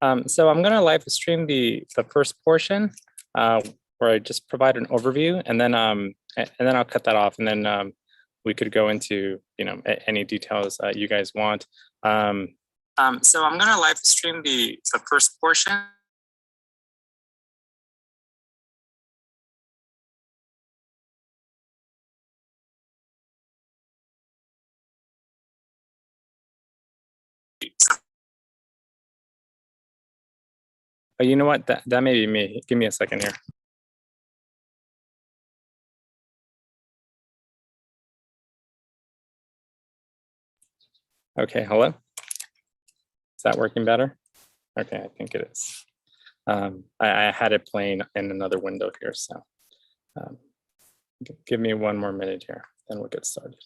So I'm going to live stream the first portion where I just provide an overview, and then I'll cut that off, and then we could go into any details you guys want. So I'm going to live stream the first portion. Oh, you know what? That may be me. Give me a second here. Okay, hello? Is that working better? Okay, I think it is. I had it playing in another window here, so give me one more minute here, then we'll get started.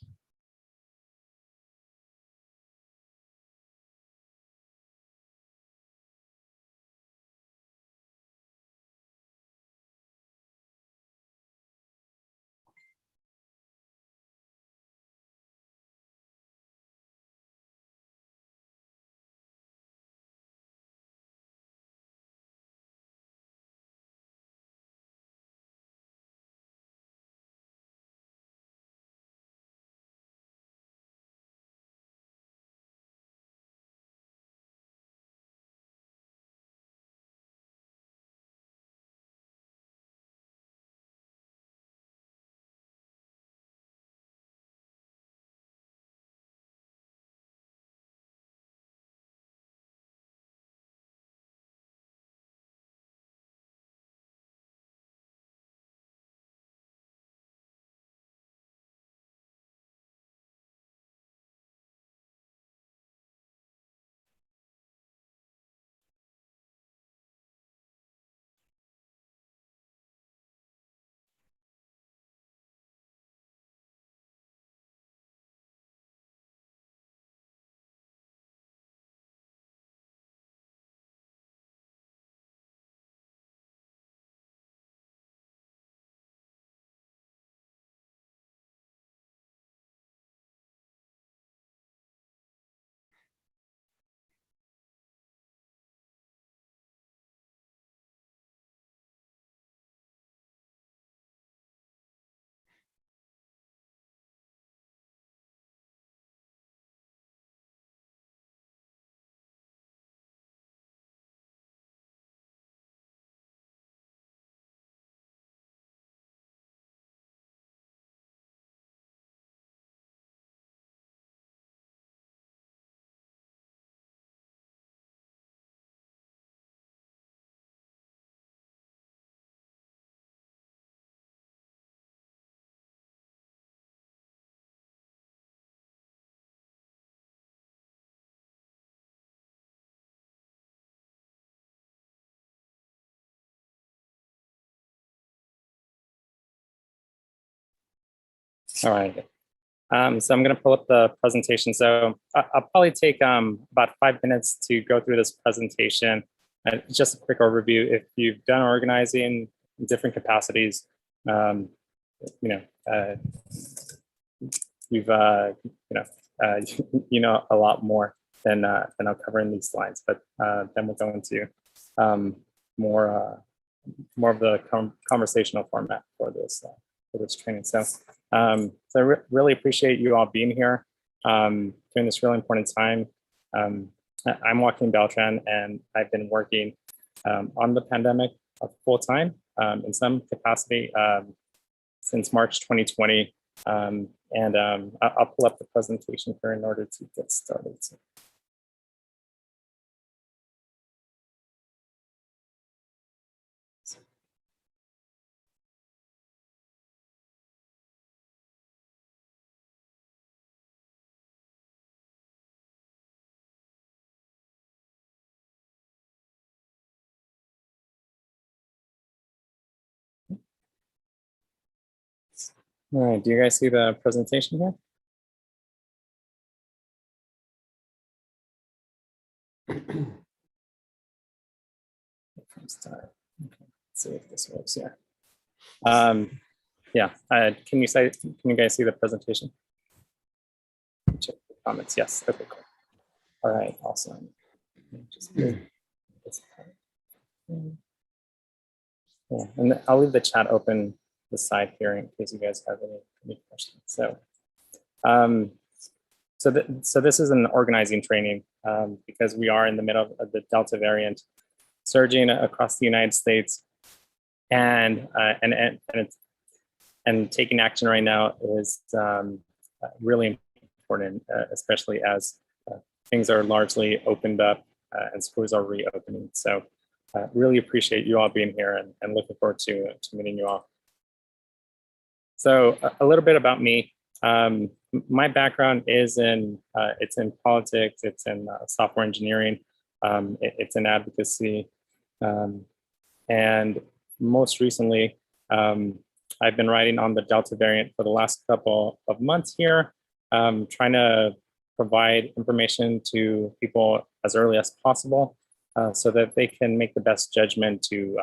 All right. So I'm going to pull up the presentation. So I'll probably take about 5 minutes to go through this presentation. Just a quick overview. If you've done organizing in different capacities, you've you know a lot more than I'll cover in these slides. But then we'll go into more of the conversational format for this training. So I really appreciate you all being here during this really important time. I'm Joaquin Beltran, and I've been working on the pandemic full time in some capacity since March 2020. And I'll pull up the presentation here in order to get started. All right, do you guys see the presentation here? Okay, let's see if this works here. Yeah, can you guys see the presentation? Check the comments. Yes. Okay, cool. All right, awesome. this part. Yeah, and I'll leave the chat open the side here in case you guys have any questions. So, so this is an organizing training because we are in the middle of the Delta variant surging across the United States, and taking action right now is really important, especially as things are largely opened up and schools are reopening. So really appreciate you all being here and looking forward to meeting you all. So a little bit about me. My background is it's in politics, it's in software engineering, it's in advocacy, and most recently, I've been writing on the Delta variant for the last couple of months here, trying to provide information to people as early as possible so that they can make the best judgment to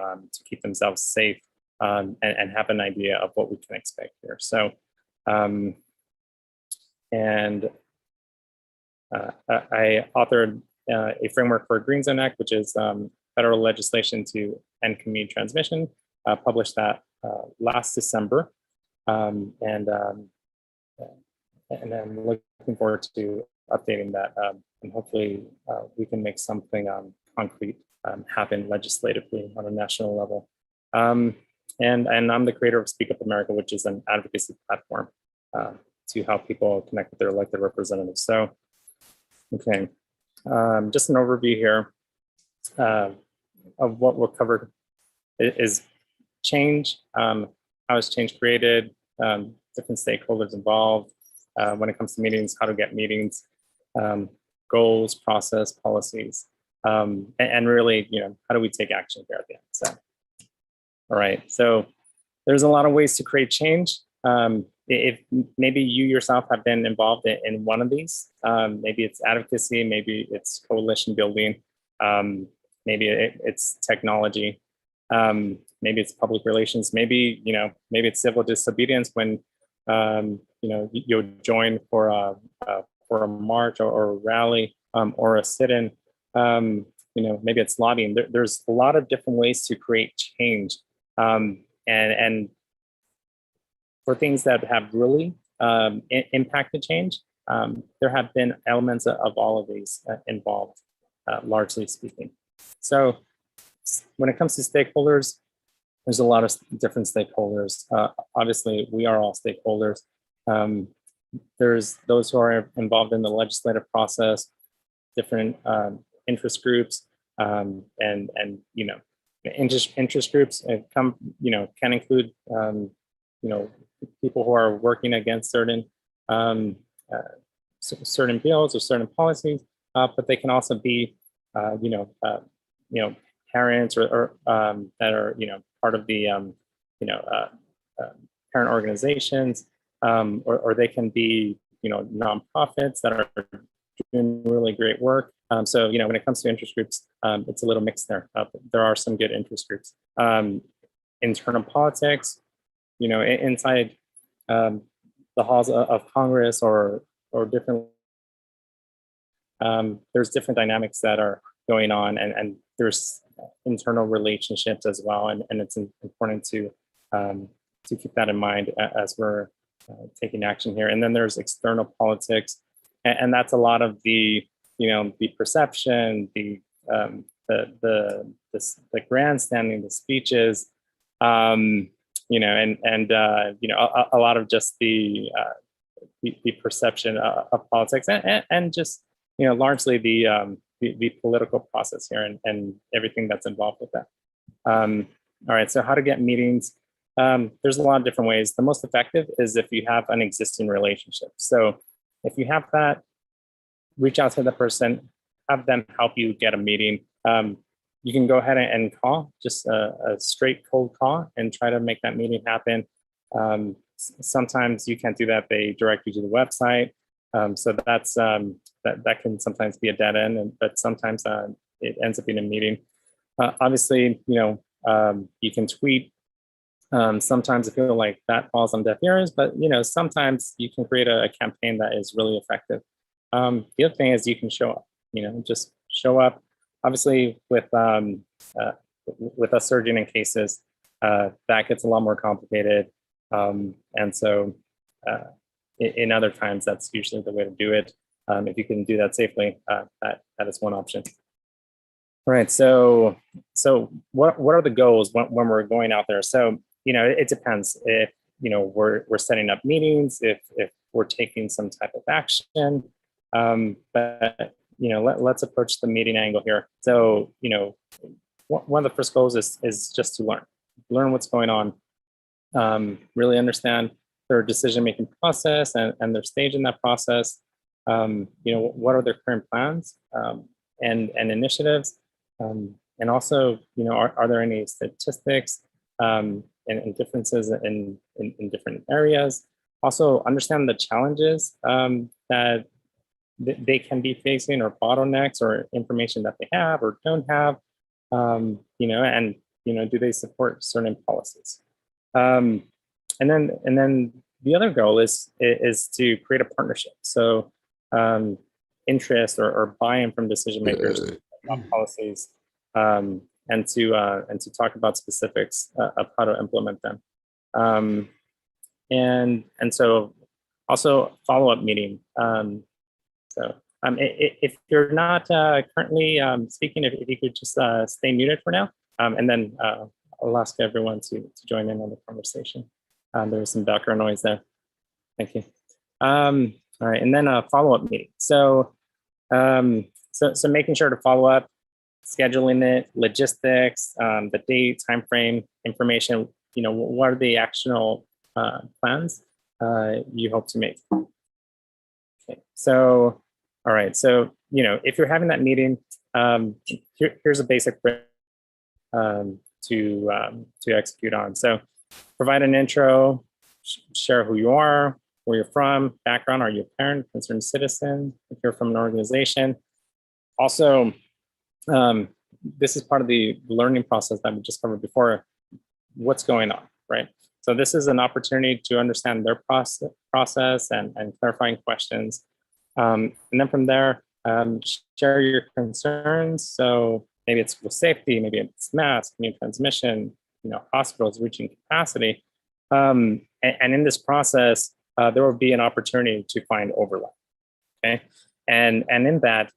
keep themselves safe and have an idea of what we can expect here. So, I authored a framework for Green Zone Act, which is federal legislation to end community transmission, published that last December. And I'm looking forward to updating that, and hopefully we can make something concrete happen legislatively on a national level. And I'm the creator of Speak Up America, which is an advocacy platform to help people connect with their elected representatives. So, okay, just an overview here of what we'll cover is change, how is change created, different stakeholders involved when it comes to meetings, how to get meetings, goals, process, policies, and really, how do we take action here at the end? So, all right, so there's a lot of ways to create change. If maybe you yourself have been involved in one of these, maybe it's advocacy, maybe it's coalition building, maybe it's technology, maybe it's public relations, maybe maybe it's civil disobedience when you'll join for a march or a rally or a sit-in. Maybe it's lobbying. There's a lot of different ways to create change, and for things that have really impacted change, there have been elements of all of these involved, largely speaking. So when it comes to stakeholders, there's a lot of different stakeholders. Obviously, we are all stakeholders. There's those who are involved in the legislative process, different interest groups, and interest groups can include people who are working against certain certain bills or certain policies, but they can also be parents or that are part of the parent organizations, or they can be nonprofits that are doing really great work. So when it comes to interest groups, it's a little mixed there. There are some good interest groups. Internal politics, inside the halls of Congress or different, there's different dynamics that are going on, and there's internal relationships as well, and it's important to keep that in mind as we're taking action here. And then there's external politics, and that's a lot of the the perception, the grandstanding, the speeches, and a lot of just the perception of politics, and just largely the political process here and everything that's involved with that. All right, so how to get meetings? There's a lot of different ways. The most effective is if you have an existing relationship. So if you have that, reach out to the person, have them help you get a meeting. You can go ahead and call, just a straight cold call, and try to make that meeting happen. Sometimes you can't do that. They direct you to the website. So that's that can sometimes be a dead end, but sometimes it ends up being a meeting. Obviously, you can tweet. Sometimes I feel like that falls on deaf ears, but sometimes you can create a campaign that is really effective. The other thing is you can show up. Just show up. obviously, with us surging in cases, that gets a lot more complicated. And so in other times, that's usually the way to do it. If you can do that safely, that is one option. All right, so what are the goals when we're going out there? So, it depends if, we're setting up meetings, if we're taking some type of action. But, let's approach the meeting angle here. So, one of the first goals is just to learn what's going on, really understand their decision-making process and their stage in that process. What are their current plans and initiatives? And also, are there any statistics and differences in different areas? Also, understand the challenges that they can be facing, or bottlenecks, or information that they have or don't have. And do they support certain policies? And then the other goal is to create a partnership. So interest or buy-in from decision makers on policies, and to talk about specifics of how to implement them. And so also follow-up meeting. If you're not currently speaking, if you could just stay muted for now, and then I'll ask everyone to join in on the conversation. There was some background noise there. Thank you. All right, and then a follow-up meeting. So making sure to follow up, scheduling it, logistics, the date, time frame, information. What are the actionable plans you hope to make? Okay, so all right, so if you're having that meeting, here's a basic to execute on. So provide an intro, share who you are, where you're from, background. Are you a parent, concerned citizen? If you're from an organization. Also, this is part of the learning process that we just covered before. What's going on, right? So this is an opportunity to understand their process and clarifying questions. And then from there, share your concerns. So maybe it's school safety, maybe it's mass, community transmission, hospitals reaching capacity. And in this process, there will be an opportunity to find overlap. Okay, and in that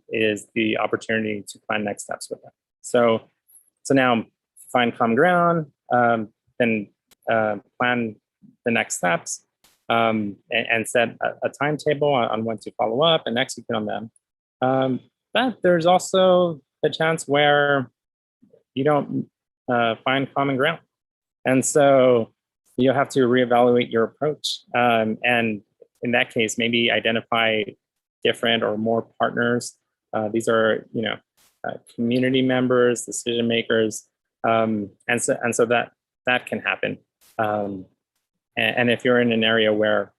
is the opportunity to plan next steps with them. So now find common ground, then plan the next steps, and set a timetable on when to follow up and execute on them. But there's also a chance where you don't find common ground. And so you'll have to reevaluate your approach. And in that case, maybe identify different or more partners. These are, community members, decision makers. And so that can happen. And if you're in an area where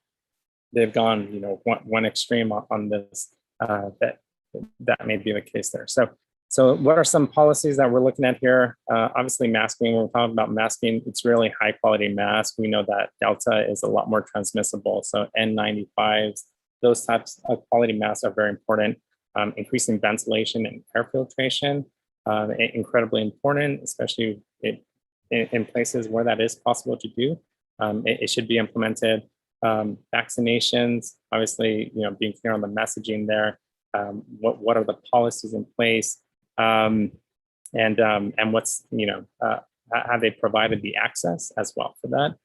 they've gone, one extreme on this, that may be the case there. So what are some policies that we're looking at here? Obviously masking, when we're talking about masking, it's really high quality mask. We know that Delta is a lot more transmissible. So N95s, those types of quality masks are very important. Increasing ventilation and air filtration, incredibly important, especially in places where that is possible to do. It should be implemented. Vaccinations, obviously, being clear on the messaging there. What are the policies in place? And what's, have they provided the access as well for that?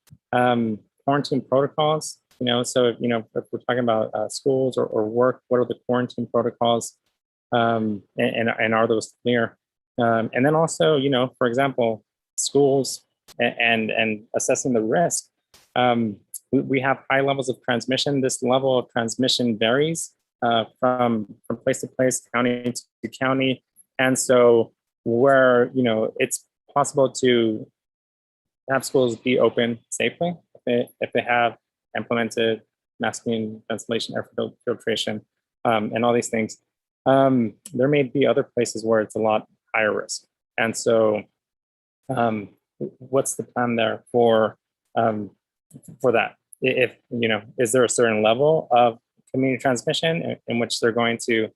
Quarantine protocols, so, if we're talking about schools or work, what are the quarantine protocols? And are those clear? And then also, for example, schools and assessing the risk. We have high levels of transmission. This level of transmission varies from place to place, county to county. And so where, it's possible to have schools be open safely if they have implemented masking, ventilation, air filtration, and all these things. There may be other places where it's a lot higher risk. And so what's the plan there for that? If, is there a certain level of community transmission in which they're going to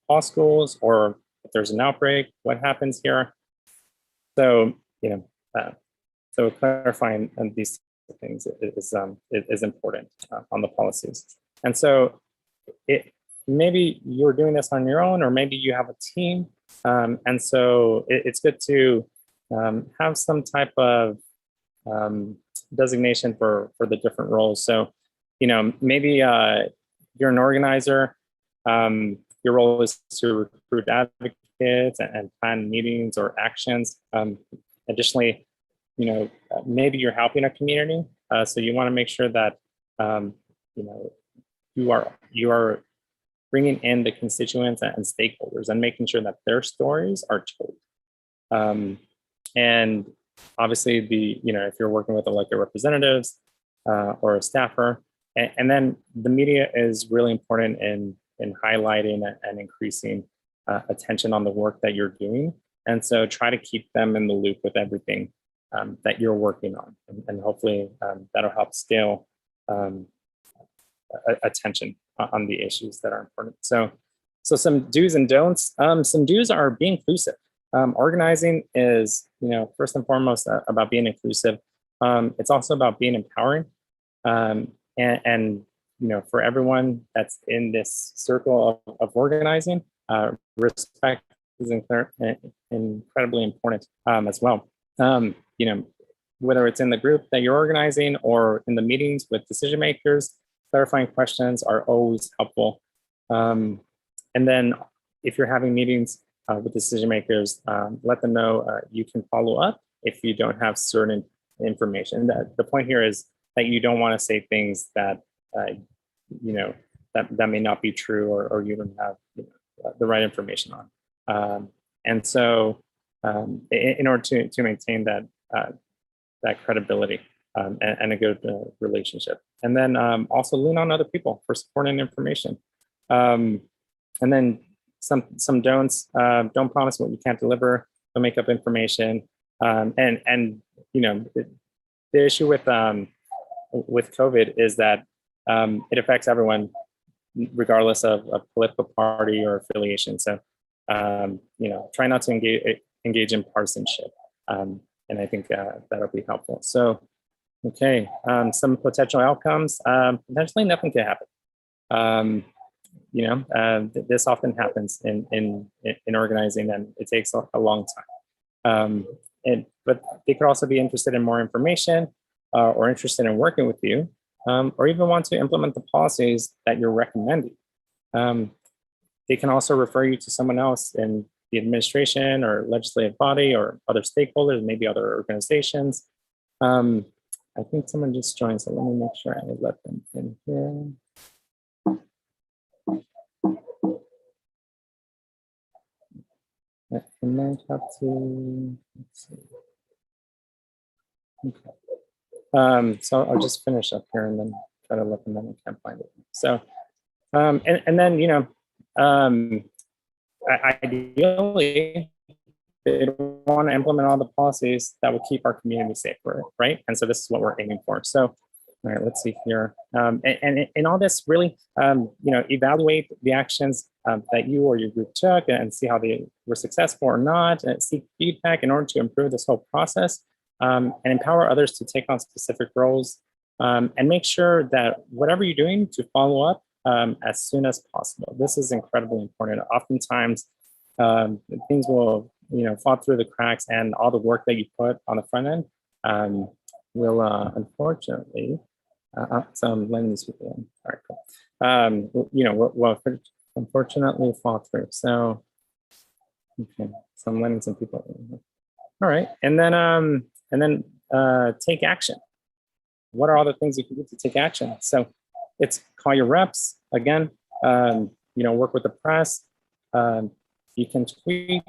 all schools, or if there's an outbreak, what happens here? So, so clarifying these things is important on the policies. And so maybe you're doing this on your own, or maybe you have a team. And so it's good to have some type of designation for the different roles. So, maybe you're an organizer. Your role is to recruit advocates and plan meetings or actions. Additionally, maybe you're helping a community. So you want to make sure that, you are bringing in the constituents and stakeholders and making sure that their stories are told. And obviously if you're working with elected representatives or a staffer, and then the media is really important in highlighting and increasing attention on the work that you're doing. And so try to keep them in the loop with everything that you're working on. And hopefully that'll help scale attention on the issues that are important. So some do's and don'ts. Some do's are be inclusive. Organizing is, first and foremost about being inclusive. It's also about being empowering. And for everyone that's in this circle of organizing, respect is incredibly important as well. Whether it's in the group that you're organizing or in the meetings with decision makers, clarifying questions are always helpful. And then if you're having meetings with decision makers, let them know you can follow up if you don't have certain information. The point here is that you don't want to say things that that may not be true, or you don't have the right information on. And so in order to maintain that credibility and a good relationship, and then also lean on other people for support and information. And then some don'ts. Don't promise what you can't deliver. Don't make up information. And the issue with COVID is that it affects everyone, regardless of political party or affiliation. So try not to engage in partisanship, and I think that'll be helpful. So, okay, some potential outcomes. Potentially, nothing can happen. This often happens in organizing, and it takes a long time. But they could also be interested in more information or interested in working with you, or even want to implement the policies that you're recommending. They can also refer you to someone else in the administration or legislative body or other stakeholders, maybe other organizations. I think someone just joined, so let me make sure I let them in here. I might have to, let's see. Okay. So I'll just finish up here and then try to let them know I can't find it. So, and then, ideally, they want to implement all the policies that will keep our community safer, right? And so this is what we're aiming for. So, all right, let's see here. And in all this, really, evaluate the actions that you or your group took and see how they were successful or not, and seek feedback in order to improve this whole process, and empower others to take on specific roles, and make sure that whatever you're doing to follow up as soon as possible. This is incredibly important. Oftentimes, things will fall through the cracks, and all the work that you put on the front end will unfortunately, so I'm letting these people in. All right, cool. Will unfortunately fall through. So, okay, so I'm letting some people in. All right, and then take action. What are all the things you can do to take action? So it's call your reps again. Work with the press. You can tweet.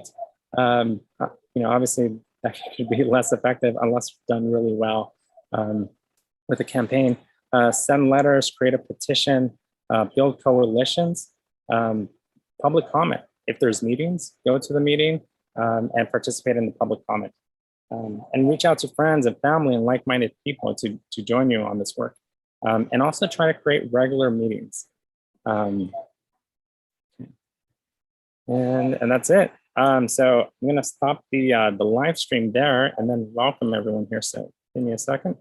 Obviously that could be less effective unless done really well with a campaign. Send letters, create a petition, build coalitions, public comment. If there's meetings, go to the meeting and participate in the public comment. And reach out to friends and family and like-minded people to join you on this work. And also try to create regular meetings. And that's it. So I'm gonna stop the live stream there and then welcome everyone here. So give me a second.